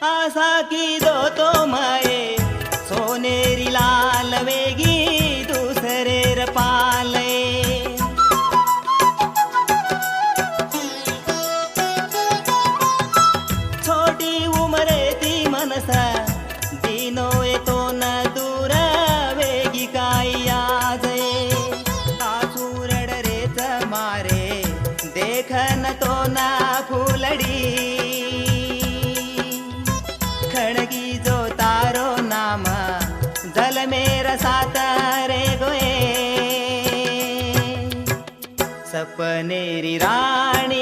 आसा की दो तो मये सोनेरी लाल वेगी दूसरे रपाले छोटी उमरे ती मनसा दिनो येतो न दूर वेगी काही आज आसुरड रेच मारे देखन तो ना फुलडी खड़गी जो तारो नाम जल मेरा साथ रे गोए सपनेरी राणी